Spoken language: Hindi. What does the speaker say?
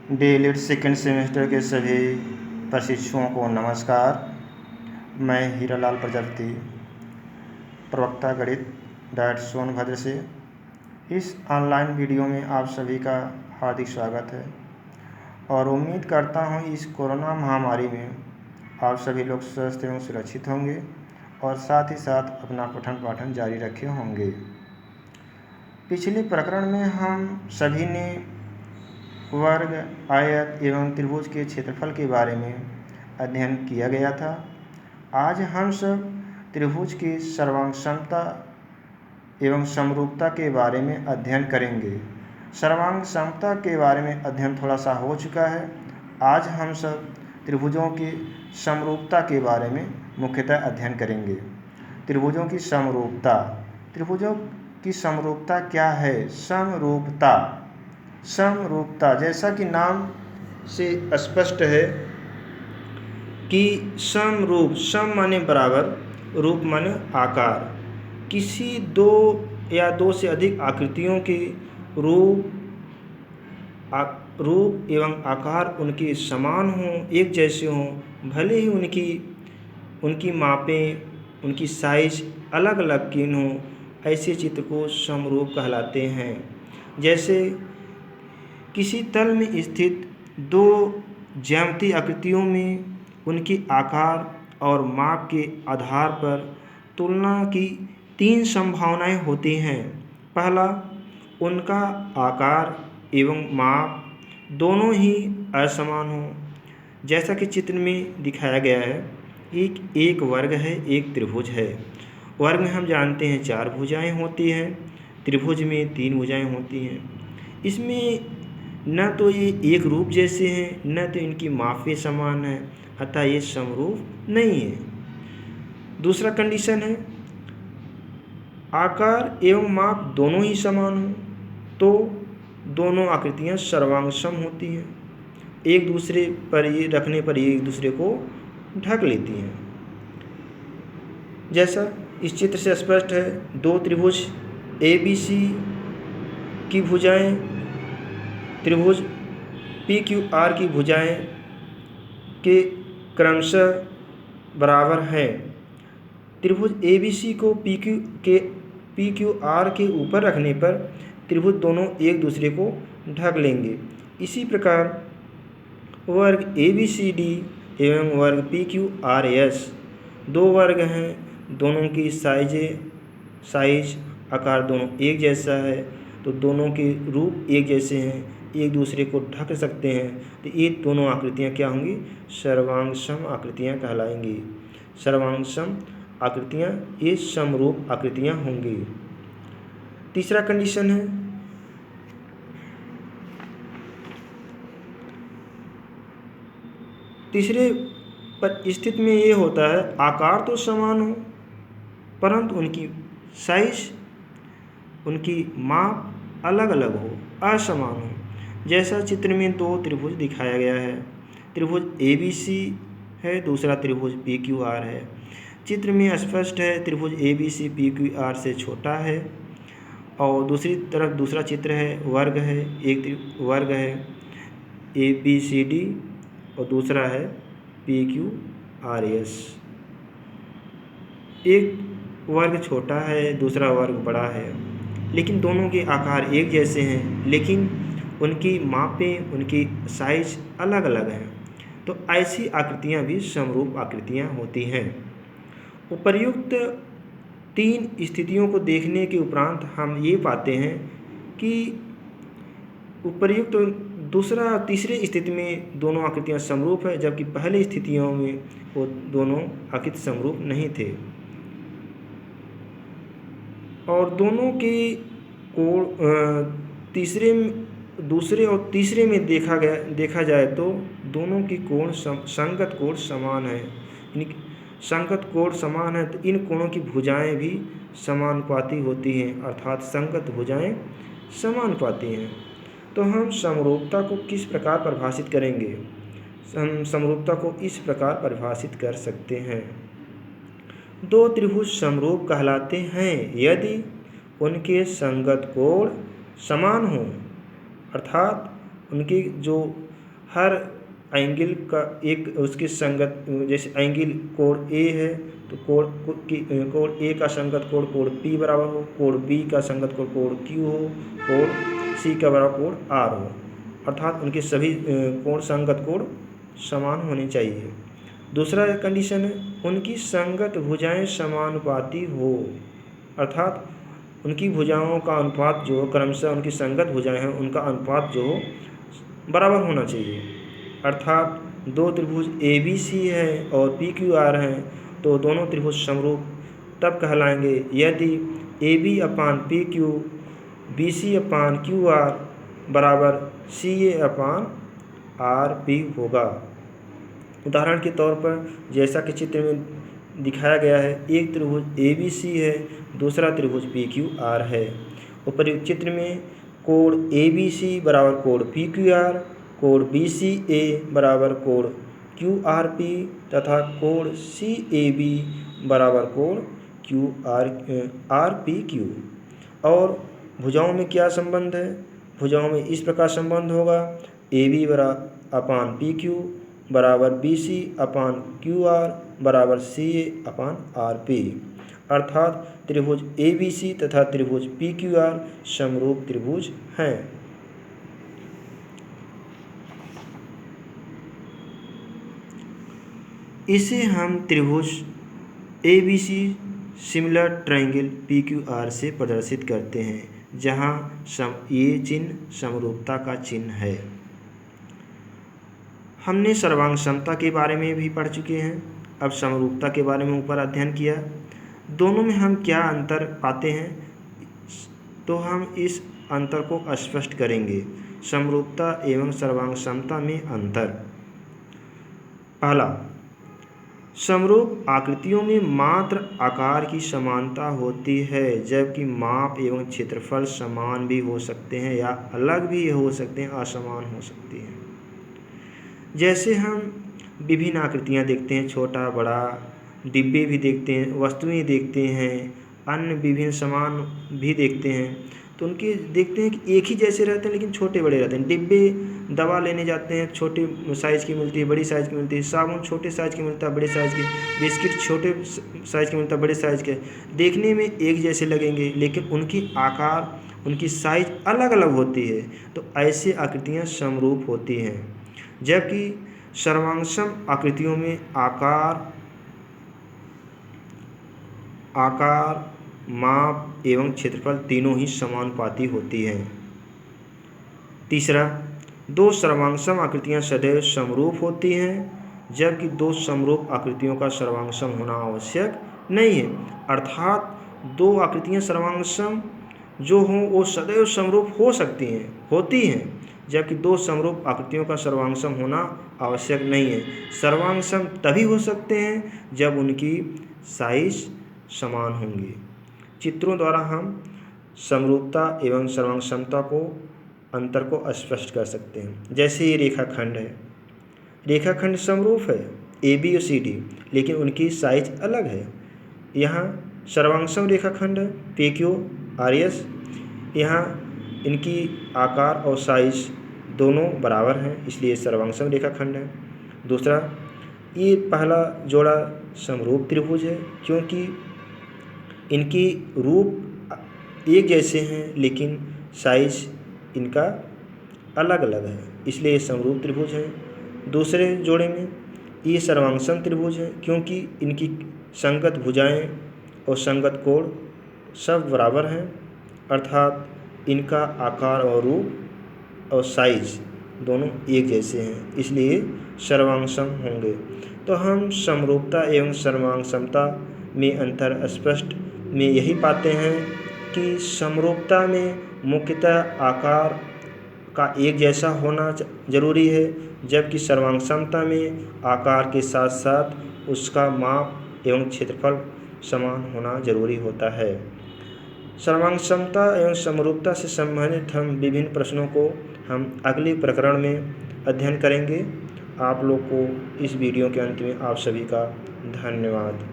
डीएलएड सेकेंड सेमेस्टर के सभी प्रशिक्षुओं को नमस्कार। मैं हीरालाल प्रजापति, प्रवक्ता गणित डायट सोनभद्र से। इस ऑनलाइन वीडियो में आप सभी का हार्दिक स्वागत है और उम्मीद करता हूं इस कोरोना महामारी में आप सभी लोग स्वस्थ एवं सुरक्षित होंगे और साथ ही साथ अपना पठन पाठन जारी रखे होंगे। पिछले प्रकरण में हम सभी ने वर्ग, आयत एवं त्रिभुज के क्षेत्रफल के बारे में अध्ययन किया गया था। आज हम सब त्रिभुज की सर्वांग समता एवं समरूपता के बारे में अध्ययन करेंगे। सर्वांग समता के बारे में अध्ययन थोड़ा सा हो चुका है। आज हम सब त्रिभुजों की समरूपता के बारे में मुख्यतः अध्ययन करेंगे। त्रिभुजों की समरूपता। त्रिभुजों की समरूपता क्या है? समरूपता जैसा कि नाम से स्पष्ट है कि समरूप, सम माने बराबर, रूप माने आकार। किसी दो या दो से अधिक आकृतियों के रूप एवं आकार उनके समान हों, एक जैसे हों, भले ही उनकी मापें, उनकी साइज अलग अलग की हों, ऐसे चित्र को समरूप कहलाते हैं। जैसे किसी तल में स्थित दो ज्यामितीय आकृतियों में उनके आकार और माप के आधार पर तुलना की तीन संभावनाएं होती हैं। पहला, उनका आकार एवं माप दोनों ही असमान हों, जैसा कि चित्र में दिखाया गया है। एक वर्ग है, एक त्रिभुज है। वर्ग में हम जानते हैं 4 भुजाएं होती हैं, त्रिभुज में 3 भुजाएं होती हैं। इसमें न तो ये एक रूप जैसे हैं, न तो इनकी मापें समान है, अतः ये समरूप नहीं है। दूसरा कंडीशन है, आकार एवं माप दोनों ही समान हों तो दोनों आकृतियां सर्वांग सम होती हैं। एक दूसरे पर ये रखने पर ये एक दूसरे को ढक लेती हैं। जैसा इस चित्र से स्पष्ट है, दो त्रिभुज ABC की भुजाएं त्रिभुज PQR की भुजाएं के क्रमशः बराबर हैं। त्रिभुज ABC को PQR के ऊपर रखने पर त्रिभुज दोनों एक दूसरे को ढक लेंगे। इसी प्रकार वर्ग ABCD एवं वर्ग PQRS दो वर्ग हैं, दोनों की साइज आकार दोनों एक जैसा है, तो दोनों के रूप एक जैसे हैं, एक दूसरे को ढक सकते हैं, तो ये दोनों आकृतियाँ क्या होंगी? सर्वांग सम आकृतियाँ कहलाएंगी। सर्वांग सम आकृतियाँ ये समरूप आकृतियाँ होंगी। तीसरा कंडीशन है, तीसरे स्थिति में ये होता है, आकार तो समान हो परंतु उनकी साइज, उनकी माप अलग अलग हो, असमान हो। जैसा चित्र में दो त्रिभुज दिखाया गया है, त्रिभुज ABC है, दूसरा त्रिभुज PQR है। चित्र में स्पष्ट है, त्रिभुज ABC PQR से छोटा है। और दूसरी तरफ दूसरा चित्र है, वर्ग है, एक वर्ग है ABCD और दूसरा है PQRS। एक वर्ग छोटा है, दूसरा वर्ग बड़ा है, लेकिन दोनों के आकार एक जैसे हैं, लेकिन उनकी मापें, उनकी साइज अलग अलग हैं। तो ऐसी आकृतियाँ भी समरूप आकृतियाँ होती हैं। उपर्युक्त तीन स्थितियों को देखने के उपरांत हम ये पाते हैं कि उपर्युक्त तीसरे स्थिति में दोनों आकृतियाँ समरूप है, जबकि पहले स्थितियों में वो दोनों आकृति समरूप नहीं थे। और दोनों के कोण दूसरे और तीसरे में देखा जाए तो दोनों की कोण संगत कोण समान है। संगत कोण समान है तो इन कोणों की भुजाएं भी समानुपाती होती हैं, अर्थात संगत भुजाएं समानुपाती हैं। तो हम समरूपता को किस प्रकार परिभाषित करेंगे? हम समरूपता को इस प्रकार परिभाषित कर सकते हैं, दो त्रिभुज समरूप कहलाते हैं यदि उनके संगत कोण समान हों, अर्थात उनकी जो हर एंगल का एक उसकी संगत, जैसे एंगल कोण ए है तो कोण ए का संगत कोण कोण पी बराबर हो, कोण बी का संगत कोण कोण क्यू हो, कोण सी का बराबर कोण आर हो, अर्थात उनके सभी कोण संगत कोण समान होने चाहिए। दूसरा कंडीशन है उनकी संगत भुजाएं समानुपाती हो, अर्थात उनकी भुजाओं का अनुपात जो क्रमशः उनकी संगत भुजाएं हैं उनका अनुपात जो बराबर होना चाहिए। अर्थात दो त्रिभुज ABC है और PQR हैं तो दोनों त्रिभुज समरूप तब कहलाएंगे यदि AB अपान PQ BC अपान QR बराबर CA अपान RP होगा। उदाहरण के तौर पर जैसा कि चित्र में दिखाया गया है, एक त्रिभुज ABC है, दूसरा त्रिभुज PQR है। उपर्युक्त चित्र में कोण ABC बराबर कोण PQR, कोण BCA बराबर कोण QRP तथा कोण CAB बराबर कोण RPQ। और भुजाओं में क्या संबंध है? भुजाओं में इस प्रकार संबंध होगा AB अपान PQ बराबर BC अपान QR बराबर CA अपान RP, अर्थात त्रिभुज ABC तथा त्रिभुज PQR समरूप त्रिभुज हैं। इसे हम त्रिभुज ABC सिमिलर ट्रायंगल PQR से प्रदर्शित करते हैं, जहां ये चिन्ह समरूपता का चिन्ह है। हमने सर्वांग समता के बारे में भी पढ़ चुके हैं, अब समरूपता के बारे में ऊपर अध्ययन किया। दोनों में हम क्या अंतर पाते हैं तो हम इस अंतर को स्पष्ट करेंगे। समरूपता एवं सर्वांग समता में अंतर। पहला, समरूप आकृतियों में मात्र आकार की समानता होती है, जबकि माप एवं क्षेत्रफल समान भी हो सकते हैं या अलग भी हो सकते हैं, असमान हो सकती हैं। जैसे हम विभिन्न आकृतियाँ देखते हैं, छोटा बड़ा, डिब्बे भी देखते हैं, वस्तुएं देखते हैं, अन्य विभिन्न सामान भी देखते हैं, तो उनके देखते हैं कि एक ही जैसे रहते हैं लेकिन छोटे बड़े रहते हैं। डिब्बे दवा लेने जाते हैं, छोटे साइज़ की मिलती है, बड़ी साइज़ की मिलती है, साबुन छोटे साइज़ की मिलता है, बड़े साइज़ की, बिस्किट छोटे साइज़ की मिलता है, बड़े साइज़ के। देखने में एक जैसे लगेंगे लेकिन उनकी आकार, उनकी साइज़ अलग अलग होती है, तो ऐसे आकृतियाँ समरूप होती हैं। जबकि सर्वांगसम आकृतियों में आकार, माप एवं क्षेत्रफल तीनों ही समानुपाती होती हैं। तीसरा, दो सर्वांगसम आकृतियां सदैव समरूप होती हैं, जबकि दो समरूप आकृतियों का सर्वांगसम होना आवश्यक नहीं है। अर्थात दो आकृतियां सर्वांगसम जो हों वो सदैव समरूप होती हैं, जबकि दो समरूप आकृतियों का सर्वांगसम होना आवश्यक नहीं है। सर्वांगसम तभी हो सकते हैं जब उनकी साइज समान होंगी। चित्रों द्वारा हम समरूपता एवं सर्वांगसमता को अंतर को स्पष्ट कर सकते हैं। जैसे ये रेखाखंड है, रेखाखंड समरूप है AB और CD, लेकिन उनकी साइज अलग है। यहाँ सर्वांगसम रेखाखंड है PQRS, यहाँ इनकी आकार और साइज दोनों बराबर हैं, इसलिए सर्वांगसम रेखाखंड है। दूसरा, ये पहला जोड़ा समरूप त्रिभुज है क्योंकि इनकी रूप एक जैसे हैं लेकिन साइज इनका अलग अलग है, इसलिए ये समरूप त्रिभुज है। दूसरे जोड़े में ये सर्वांगसम त्रिभुज है क्योंकि इनकी संगत भुजाएं और संगत कोण सब बराबर हैं, अर्थात इनका आकार और रूप और साइज दोनों एक जैसे हैं, इसलिए सर्वांगसम होंगे। तो हम समरूपता एवं सर्वांगसमता में अंतर स्पष्ट में यही पाते हैं कि समरूपता में मुख्यतः आकार का एक जैसा होना जरूरी है, जबकि सर्वांगसमता में आकार के साथ साथ उसका माप एवं क्षेत्रफल समान होना जरूरी होता है। सर्वांगसमता एवं समरूपता से संबंधित हम विभिन्न प्रश्नों को हम अगले प्रकरण में अध्ययन करेंगे। आप लोग को इस वीडियो के अंत में आप सभी का धन्यवाद।